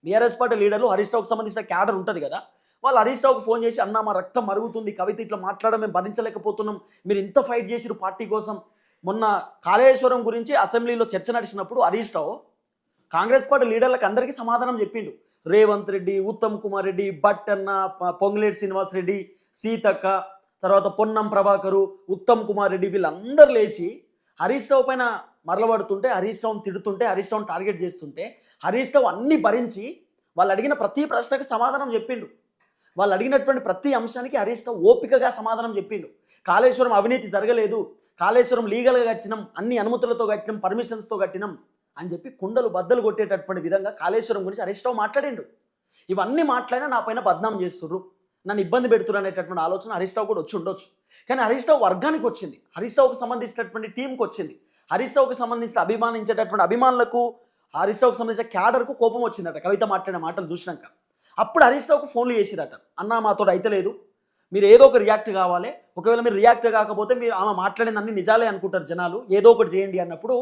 BRS party లీడర్లు హరీష్ రావుకి సంబంధించిన cadre ఉంటుంది కదా, వాళ్ళు హరీష్ రావుకి ఫోన్ చేసి అన్న మా రక్తం మరుగుతుంది, కవిత ఇట్లా మాట్లాడడం మేము భరించలేకపోతున్నాం, మీరు ఇంత ఫైట్ చేసిరు పార్టీ కోసం. మొన్న కాళేశ్వరం గురించి అసెంబ్లీలో చర్చ నడిచినప్పుడు హరీష్ రావు కాంగ్రెస్ పార్టీ లీడర్లకు అందరికీ సమాధానం చెప్పిండు. రేవంత్ రెడ్డి, ఉత్తమ్ కుమార్ రెడ్డి, భట్టన్న, పొంగులేటి శ్రీనివాస్ రెడ్డి, సీతక్క, తర్వాత పొన్నం ప్రభాకరు, ఉత్తమ్ కుమార్ రెడ్డి వీళ్ళందరూ లేచి హరీష్ రావు పైన మరలబడుతుంటే, హరీష్ రావుని తిడుతుంటే, హరీష్ రావుని టార్గెట్ చేస్తుంటే హరీష్ రావు అన్ని భరించి వాళ్ళు అడిగిన ప్రతి ప్రశ్నకి సమాధానం చెప్పిండు. వాళ్ళు అడిగినటువంటి ప్రతి అంశానికి హరీష్ రావు ఓపికగా సమాధానం చెప్పిండు. కాళేశ్వరం అవినీతి జరగలేదు, కాళేశ్వరం లీగల్గా కట్టినాం, అన్ని అనుమతులతో కట్టినాం, పర్మిషన్స్తో కట్టినాం అని చెప్పి కుండలు బద్దలు కొట్టేటటువంటి విధంగా కాళేశ్వరం గురించి హరీష్ రావు మాట్లాడిండు. ఇవన్నీ మాట్లాడినా నా పైన బద్నాం చేస్తుర్రు, నన్ను ఇబ్బంది పెడుతున్నారు అనేటటువంటి ఆలోచన హరీష్ రావు కూడా వచ్చి ఉండొచ్చు. కానీ హరీష్ రావు వర్గానికి వచ్చింది, హరీష్ రావుకి సంబంధించినటువంటి టీంకి వచ్చింది, హరీష్ రావుకి సంబంధించిన అభిమానించేటటువంటి అభిమానులకు, హరీష్ రావుకి సంబంధించిన క్యాడర్కు కోపం వచ్చిందట కవిత మాట్లాడిన మాటలు చూసినాక. అప్పుడు హరీష్ రావుకు ఫోన్లు చేసిరట, అన్న మాతో అయితే లేదు, మీరు ఏదో ఒక రియాక్ట్ కావాలి, ఒకవేళ మీరు రియాక్ట్ కాకపోతే మీరు ఆమె మాట్లాడింది అన్ని నిజాలే అనుకుంటారు జనాలు, ఏదో ఒకటి చేయండి అన్నప్పుడు